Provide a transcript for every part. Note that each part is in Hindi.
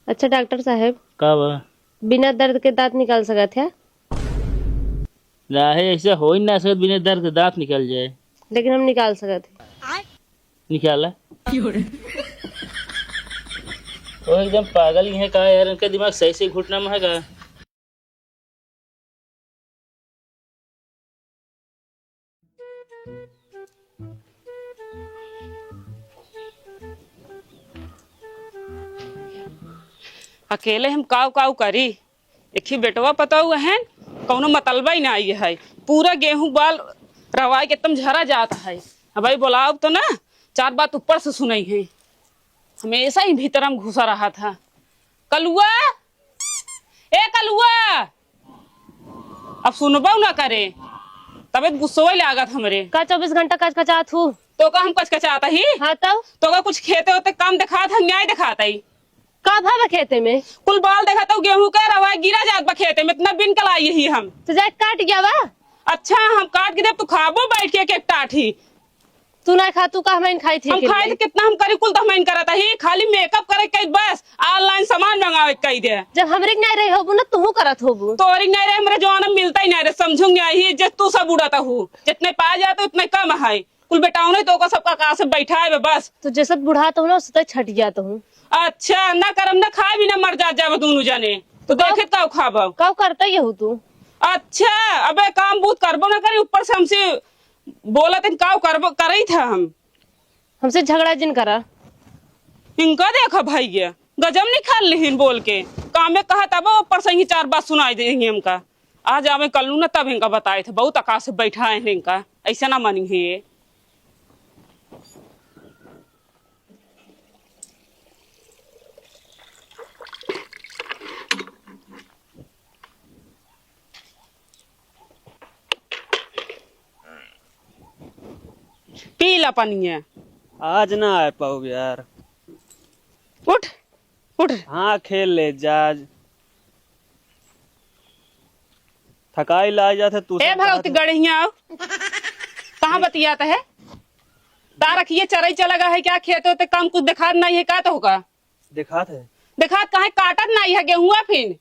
अच्छा डॉक्टर साहब, कब बिना दर्द के दांत निकाल सकत है? राहे ऐसे हो ही ना सकत बिना दर्द के दांत निकल जाए। लेकिन हम निकाल सकत है। निकाला वो एकदम पागल ही है का यार, इनका दिमाग सही से घुटना में है का। अकेले हम काव काव करी। एक ही बेटवा पता हुआ है, कौनो मतलबा ही ना आई है। पूरा गेहूं बाल रवाई के एकदम झरा जाता है। अब भाई बोलाओ तो ना, चार बात ऊपर से सुनाई है। हमेशा ही भीतर में घुसा रहा था। कलुआ, ए कलुआ, अब सुनबा ना करे तबे गुस्सो लागत हमरे। का 24 घंटा कचकचात हूँ तो का हम कचकचाता ही? हाँ तब तो का कुछ खेते होते काम दिखात हम न्याय दिखाता ही। का भाव खेते में कुल बाल देखा तो गेहूं का रवाई गिरा जात बा खेते में, इतना बिन कलाई ही हम। तो जाए काट गया वा। अच्छा हम काट के दे, तू खाबो बैठ के एक टाठी। तू ना खा, तू का हम खाई थी हम खाए तो कितना हम करी, कुल तो हम करता ही। खाली मेकअप करे कई, बस ऑनलाइन सामान मंगावे कई दे। जब हमरे नहीं रही होबू ना तू करत होबू। तोरी नहीं रहे मेरे जवान मिलता ही नहीं रहे, समझूंगे ही जे तू सब उड़ाता हूँ। जितने पा जाते उतने कम है। कुल बेटाओ ने तो का सबका कहा से बैठा है बस। तो जैसे बुढ़ा तो ना उससे छट जाता हूँ। अच्छा ना करम ना खाए भी ना मर जाए दोनों जाने। तो देखे का खाबो का करता ही हो तू। अच्छा अबे काम बूत करबो ना करी, ऊपर से हमसे बोला तीन का करबो करई था हम। हमसे झगड़ा जिन करा। इनका देखा भाई ये गजब निकाल लिहिन बोल के। काम में कहा तब ऊपर से ही चार बात सुनाई देंगे हमका। आज आवे कल ना तब इनका बताए थे, बहुत आकाश से बैठा है इनका, ऐसा ना मानी है ये। पी ला पानी है। आज ना आ पाओ यार। उठ उठ। हाँ खेल ले जाज, थकाई ला जाते तू। ए भगवती गढ़िया कहाँ बतियाता है? तारक ये चरई चला है क्या? खेत होते काम कुछ दिखा नहीं है का? तो होगा दिखा थे दिखा कहा काटत नहीं है गेहूं फिर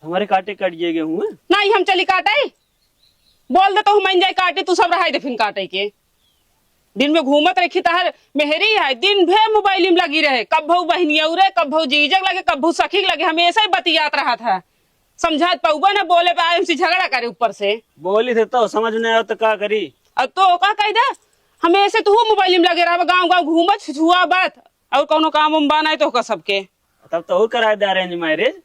हमारे काटे कट गए गेहूं। नहीं हम चली काटे बोल दे तो हम जाए काटे, तू सब रहा दे फिर काटे के। दिन में घूमत रखी तहर मेहरी है, दिन भर मोबाइल में लगी रहे। कब भऊ बहनिया उरे, कब भऊ जीजक लगे, कब भऊ सखी लगे, हमेशा ही बतियात रहा था। समझात पऊबा ना बोले पे हमसे झगड़ा करे ऊपर से। बोली थे तो समझ नहीं आया तो क्या करी। अब तो का कह दे हमेशा तो मोबाइल में लगे रहा, गाँव गाँव घूमत छुआ बात और कोनो काम उम बनाए तो का सबके। तब तो और कराए दे अरेंज मैरिज,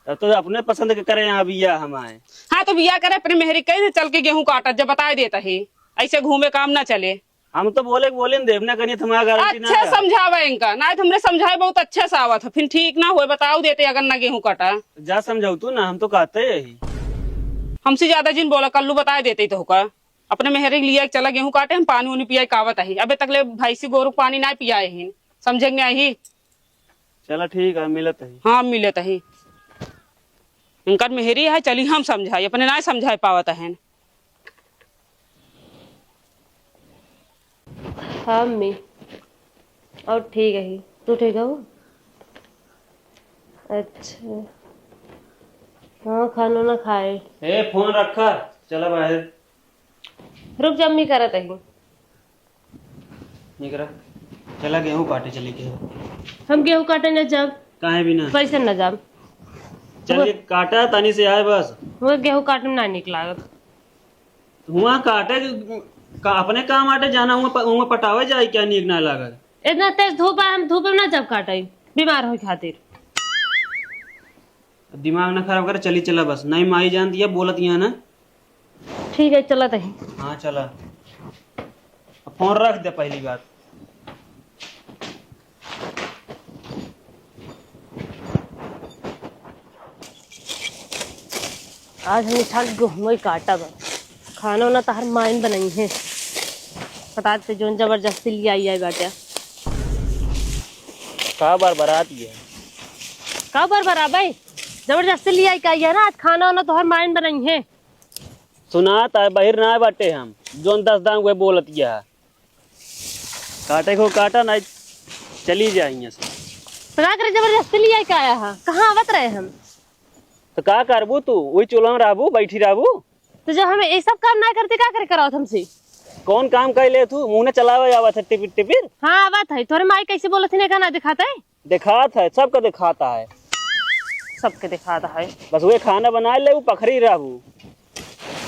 तब तो अपने पसंद के करे यहाँ बिया हमारे। हाँ तो बिया करे अपने मेहरी कही चल के गेहूं काटा जब बता देता ही, ऐसे घूमे काम ना चले। हम तो बोले देव ना करिए तुम्हारा गारंटी ना। अच्छा समझावा इनका ना, हमने समझाए बहुत अच्छा से आवा था, फिर ठीक ना हुए बताओ देते अगर ना गेहूं काटा। जा समझाऊ तू ना, हम तो कहते यही। हमसे ज्यादा जिन बोला कल्लू बता देते तो होगा। अपने मेहरे लिया चला गेहूं काटे, हम पानी उनी पिया कावत है। अबे तक ले भैंसी गोरु पानी ना पियाए ही, समझेंगे ही। चला ठीक है मिलत है। हाँ मिलत है इनका मेहरी है, चली हम समझाए, अपने ना समझाए पावत है। हाँ मम्मी और ठीक है ही। तू ठीक है वो? अच्छा हाँ खाना ना खाए। ए फोन रखा, चला बाहर। रुक जा मम्मी करत है। निकरा चला गेहूं काटे चली के। हम गेहूं काटे न जब काहे भी ना कैसे न जब चल काटा तनी से आए बस। वो गेहूं काटे में ना निक लागत। हुआ काटे अपने काम आटे जाना हुआ पटावे जाए क्या नीक ना लागत। इतना तेज धूप है, हम धूप में ना जब काटे बीमार हो खातिर। दिमाग ना खराब कर, चली चला बस। नहीं माई जान दिया बोलत यहाँ ना। ठीक है चलत है। हाँ चला, फोन रख दे पहली बात। आज हम छाल गेहूं ही काटा बा। खाना वाना तहर माइन बनाई है, पता ते जोन जबरदस्ती लिया आई है बेटा। का बार बारात है का बार भाई जबरदस्ती लिया आई का है ना। आज खाना वाना तोहर माइन बनाई है। सुनात है बाहर ना बाटे, हम जोन 10 दाम वे बोलत है। काटे को काटा ना चली जाए यहाँ से। पता करे जबरदस्ती लिया क्या आया है, कहाँ आवत रहे हम। तो का करबू तू, वही चूल्हा में रहबू बैठी रहबू। तो जब हमें ये सब काम ना करते क्या करे कराओ हमसे। कौन काम कर ले तू, मुंह ने चलावे आवत है टिपिर टिपिर। हाँ आवत है, तोरे माई कैसे बोलत थी ना दिखाता है। दिखात है, सबका दिखाता है, सबके दिखाता है। बस वे खाना बना ले, वो पखरी रहबू।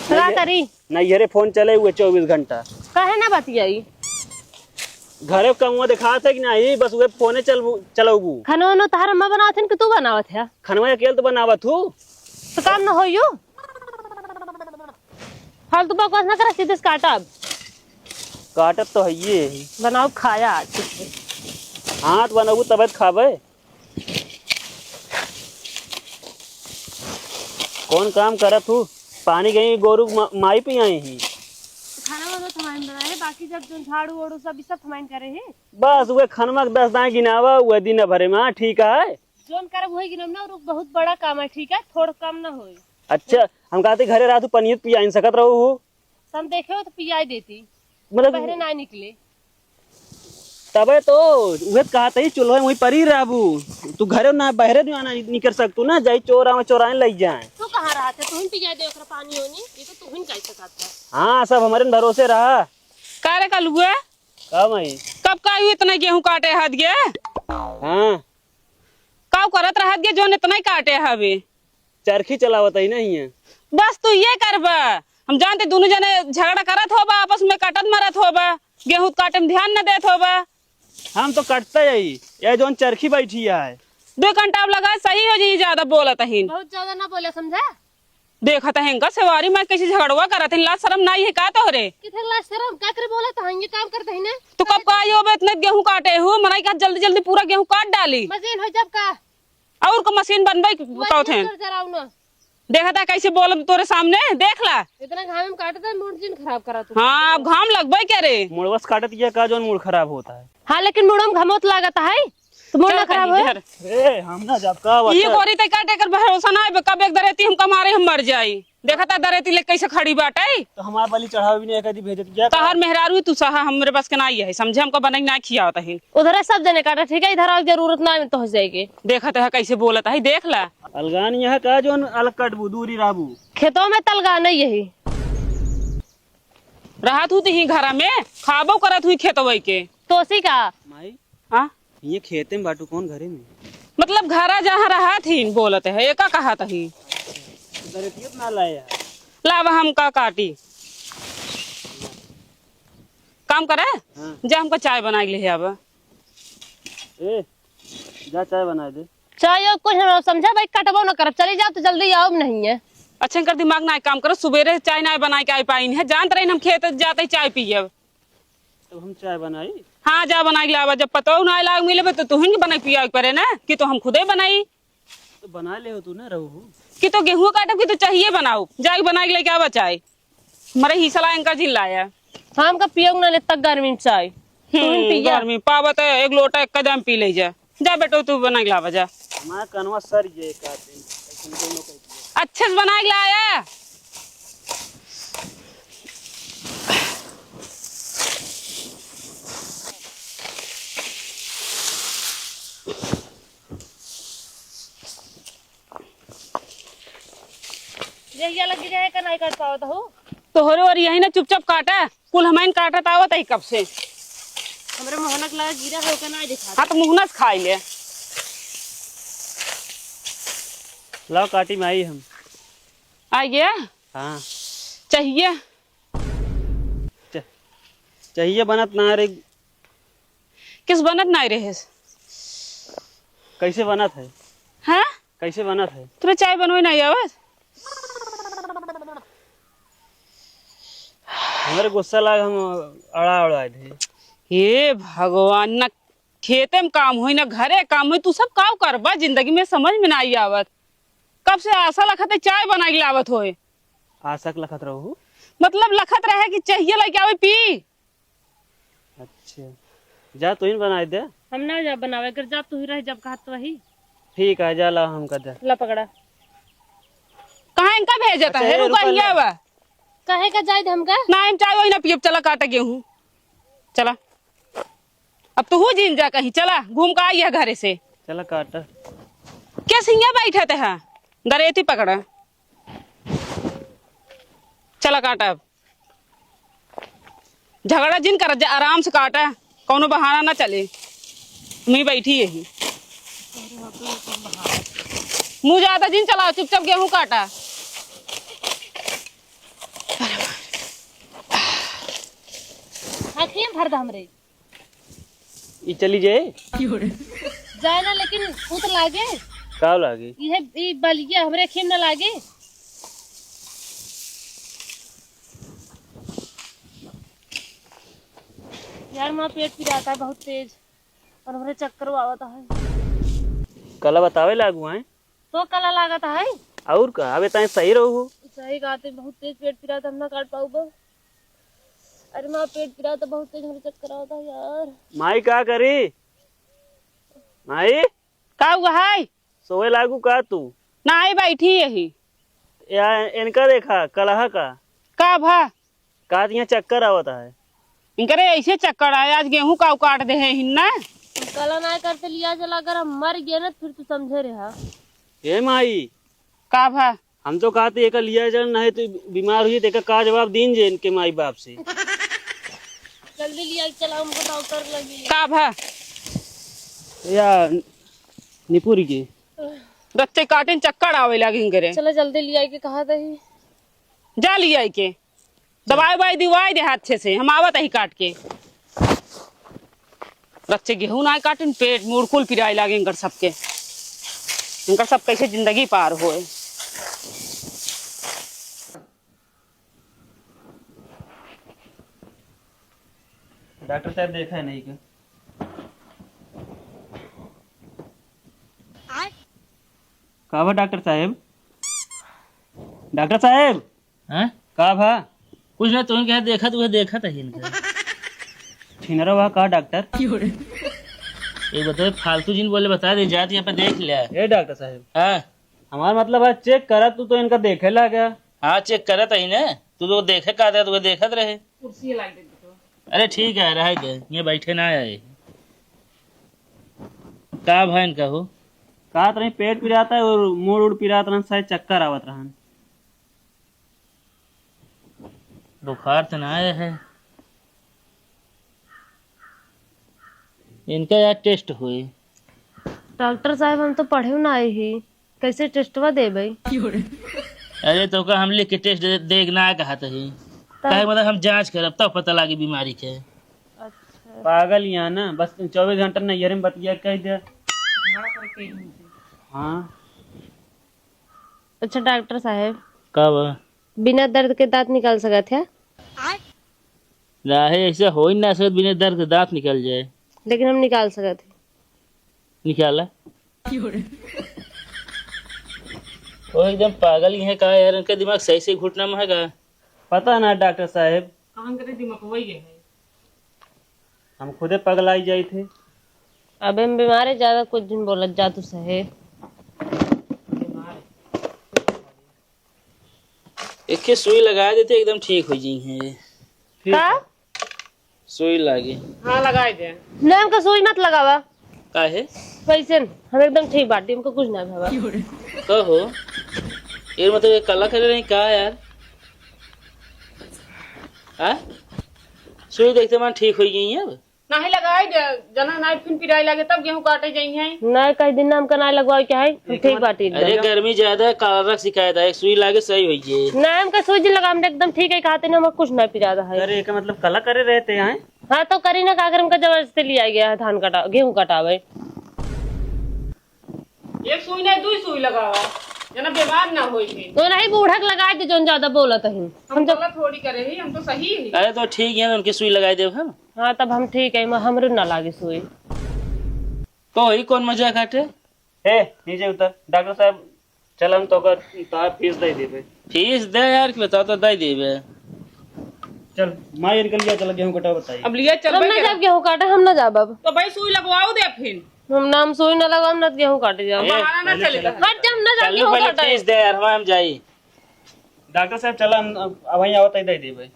क्या करी नहीं फोन चले हुए 24 घंटा। कहे ना बतियाई। घरे कमुआ दिखात है कि नहीं, बस वे फोने चलबू। खाना वाना तार अम्मा बनावत है कि तू बनावत है। खनवा अकेले तो बनावत हूँ, तो काम ना हो यू फालतू बकवास ना करा, सीधे से काटा। अब काटत तो है ये बनाओ खाया आज। हाथ बनाबू तब खाबे। कौन काम करत हूँ, पानी गई गोरू माई पे आई ही। खाना वाना थमाइन बनाए, बाकी जब जो झाड़ू ओड़ू सब थमाइन करे हैं। बस वे खनवा 10 दाएं गिनावा हुआ दिन भरे में, ठीक है। जोन करब होई गिनम ना, और बहुत बड़ा काम है, ठीक है, थोड़ा काम ना होई। अच्छा हम कहते घरे रात पनीर पिया इन सकत रहू हो। हम देखे हो तो पियाई देती, मतलब पहले ना निकले। तबे तो उहे कहते ही चूल्हे वही परी रहबू। तू घरे ना बहरे भी आना निकल सकतू ना, जाई चोरा ले जाए। तू कहाँ रहा था, तू ही पियाई दे ओकरा पानी होनी, ये तो तू ही कह सकत है। हाँ सब हमारे भरोसे रहा। का रे कलुआ, कब आई कब का आयु इतना गेहूं काटे हाथ गे। हाँ काव करत रहत गे जोन इतना ही काटे हवे। चरखी चलावत ही नहीं है। बस तू ये करबा, हम जानते दोनों जने झगड़ा करत होबा, आपस में कटत मरत होबा, गेहूं काटे में ध्यान न देत होबा। हम तो कटते यही, ये जोन चरखी बैठी है 2 घंटा अब लगा सही हो जी, ज्यादा बोलत हिन। बहुत ज्यादा ना बोले, समझा। देखत हेंगा सेवारी में कैसे झगड़वा करत हिन, लाज शर्म नहीं है का तोहरे। किथे लाज शर्म का करे बोले तो हम ये काम करते हैं ना। तू कब का आयो बे इतने गेहूं काटे हो, मनाई का जल्दी जल्दी पूरा गेहूं काट डाली। मशीन हो जब का और को मशीन बनबई बताओ थे। जराऊ ना, देखा था कैसे बोलत तोरे सामने, देख ला। इतना घाम में काटता है, मशीन खराब करा तू। हाँ अब घाम लगबई क्या रे। मुड़वस काटत ये का जोन मूड खराब होता है। हाँ लेकिन मुड़म घमोत लागत है, तो मुड़ ना खराब हो। ए हम ना जब का ये गोरी तय काटे कर भरोसा ना है, कब एक दरेती हम कमारे हम मर जाई। देखा था दरेती ले कैसे खड़ी बाटे। तो हमार बलि चढ़ावे भी नहीं कदी भेजत क्या। तहर मेहरारू तू सहा हमरे बस के ना है, समझे हमको बनाई ना खियावत है। उधर सब जने काटा, ठीक है, इधर आओ जरूरत ना है तो हो जाएगी। देखा था कैसे बोलत है, देख ला। अलगान यह का जोन अलग कटबू दूरी रहबू। खेतों में तलगा नहीं यही रहत हूँ ही घरा में, खाबो करत हुई खेतवई के तो उसी का। माई हाँ ये खेते में बाटू कौन घरे में। मतलब घरा जहाँ रहा थी बोलत है, एका कहा ही दरेतियत ना लाया। लावा हम का काटी काम करे। हाँ। जा हमको चाय बना ले अब। ए जा चाय बना दे। चाहे कुछ ना समझा भाई, कटबो ना कर, चली जाओ तो जल्दी आओ नहीं है। अच्छा कर दिमाग ना काम करो, सुबेरे चाय ना बना के आई पाई है, जानते रहे हम खेत जाते चाय पिए। तो हम चाय बनाई। हाँ जा बना के लावा, जब पतो ना लाग मिले तो तुहिन के बनाई पिया करे ना, कि तो हम खुदे बनाई तो बना ले हो तू ना रहू। कि तो गेहूं काटे की तो चाहिए बनाओ, जाके बना के लेके आवा चाय। हमारे ही सलाह इनका जिलाया हम का पियोग ना ले तक गर्मी में चाय। गर्मी पावत है, एक लोटा एक कदम पी ले जा बेटो तू बना के लावा जा। हमारा कनवा सर ये का दिन ऐसे दोनों का अच्छे से बना के लाया। यही लगी रहे का नहीं कर पाओ तो तोहरे और यही ना चुपचाप काटा, कुल हमाइन काटत आवत है कब से। हमरे मोहनक लगा गिरा हो का नहीं दिखा। हाँ तो मुहनस खाई ले। लाओ काटी में आई हम। आ गया हाँ चाहिए। चाहिए बनत ना रे। किस बनत नहीं रहे। कैसे बनत है। हाँ कैसे बनत है। तुरे चाय बनवाई नहीं आवत। हमारे गुस्सा लाग हम अड़ा थे। हे भगवान, न खेते में काम हुई न घरे काम हुई, तू सब काम करबा जिंदगी में समझ में ना आई आवत। कब से आशा लखत है चाय बना के लावत होए। आशा लखत रहू मतलब लखत रहे कि चाहिए लेके आवे पी। अच्छा जा तू ही बना दे। हम ना जा बनावे कर, जा तू ही रह जब कहा तो वही ठीक है जा ला हम कर दे। ला पकड़ा। कहाँ इनका भेजता है, रुका ही आवा। कहे का जाए हमका ना हम चाय वही ना पियब, चला काटा गेहूं चला। अब तू जीन जा कहीं, चला घूम का आई है घरे से। चला काटा। क्या सिंगा बैठे थे हाँ गरेती पकड़ा। चला काटा अब झगड़ा जिन कर आराम से काटा कौनो बहाना ना चले। मैं बैठी यही मुँह ज्यादा जिन चलाओ चुपचाप गेहूं काटा। भर दा हमरे ई चली जाए जाए ना लेकिन वो तो लागे का लागे ये बलिया हमरे खेम ना लागे। यार माँ पेट पिराता है बहुत तेज और हमरे चक्कर आवता है। कला बतावे लागू है तो कला लागता है और का अबे ताए सही रहू। सही गाते बहुत तेज पेट पिराता हम ना काट पाऊ बा। अरे माँ पेट पिराता बहुत तेज हमरे चक्कर आवता है यार। माई का करी माई का हुआ है सोए लागू का तू ना आई बैठी यही या इनका देखा कलहा का भा का यहाँ चक्कर आवता है। इनकरे ऐसे चक्कर आए आज गेहूं का काट दे है हिन्ना। कला ना करते लिया चला अगर हम मर गए ना फिर तू समझे रहा। ए माई का भा हम तो कहते एक लिया चल नहीं तो बीमार हुई तो का जवाब दीन जे इनके माई बाप से। जल्दी लिया चला हमको डॉक्टर लगी। का भा या निपुरी के रच्चे काटे चक्कर आवे लगे इनकरे। चलो जल्दी लिया के कहा था ही जा लिया के दवाई वाई दिवाई दे हाथ से हम आवत ही काट के। रच्चे गेहूं ना काटे पेट मुड़कुल पिराए लागे इनकर सबके। इनकर सब कैसे जिंदगी पार होए। डॉक्टर साहब देखा है नहीं क्या का भा डॉक्टर साहब हाँ का भा कुछ ना तुमने क्या देखा तो देखा था इनका ठिनरा हुआ का डॉक्टर ये बताओ फालतू जिन बोले बता दे जात यहाँ पे देख लिया। ए डॉक्टर साहब हाँ हमारा मतलब है चेक करा तू तो इनका देखे ला गया। हाँ चेक करा था ही ना तू तो देखे का था तो देखत रहे। कुर्सी ला दे दो। अरे ठीक है रह गए ये बैठे ना आए का भाई इनका हो कहा तो नहीं पेट पिराता है और मुड़ उड़ पिराता रहन शायद चक्कर आवत रहन। बुखार तो ना आया है इनका यार टेस्ट हुए। डॉक्टर साहब हम तो पढ़े ना आए ही कैसे टेस्टवा दे भाई। अरे तो का हम लिख के टेस्ट देखना कहा था ही काहे मतलब हम जांच करब तब पता लगी बीमारी के। अच्छा पागल यहाँ ना बस 24 घंटा नैहर में बतिया कह दे। हाँ अच्छा डॉक्टर साहब कब बिना दर्द के दांत निकाल सकत है राहे ऐसे हो ही ना सकत बिना दर्द के दांत निकल जाए लेकिन हम निकाल सकत है। निकाला वो एकदम पागल ही है का यार इनका दिमाग सही से घुटना में है का पता ना डॉक्टर साहब कहाँ करे दिमाग वही है। हम खुदे पगलाई जाए थे। अब हम बीमार है ज्यादा कुछ दिन बोलत जा तू सहे। एक के सुई लगा देते एकदम ठीक हो जी है। का सुई लागे हाँ लगाए दे ना हमका सुई मत लगावा काहे वैसे हम एकदम ठीक बाटी हमको कुछ ना भावा। कहो ये मतलब ये कला करे नहीं का यार हाँ सुई देखते मन ठीक हो गई है अब नहीं लगाए दे जना नहीं फिर पिराई लगे तब गेहूं काटे जाई है। ना कई दिन हमका ना लगवाओ क्या है हम ठीक बाटी अरे गर्मी ज्यादा है काला रख शिकायत है सुई लागे सही हो गई ना हमका सुई जी लगा हम एकदम ठीक है खाते ना हमका कुछ ना पिरादा है। अरे का मतलब कला करे रहते हैं। हाँ तो करी ना कागर हमका जबरदस्ती लिया गया है धान कटा गेहूं कटावे। एक सुई नहीं दो सुई लगावा जना बीमार ना होई है। तो नहीं बूढ़ा के लगाए थे जो ज्यादा बोलत है हम गलत थोड़ी करे ही हम तो सही है। अरे तो ठीक है उनकी सुई लगाई दे हम हाँ तब हम ठीक है हमरे ना लागे सुई। तो ही कौन मजा काटे ए नीचे उतर डॉक्टर साहब चल हम तो का फीस दे देबे। फीस दे यार कि बताओ तो दे देबे। चल माँ इनके लिए चल गेहूं कटाओ बताइए। अब लिया चल हम ना जब गेहूं काटे हम ना जाब अब तो भाई सुई लगवाओ दे फिर हम नाम सुई ना लगाओ ना गेहूं काटे जाओ बहाना ना चलेगा। हट जब ना जा चल गेहूं पहले काटे फीस दे यार हम जाई डॉक्टर साहब चल हम अब वहीं आवत दे देबे।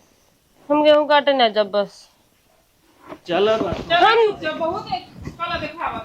हम गेहूं काटे ना जब बस चल चल बहुत कला दिखावा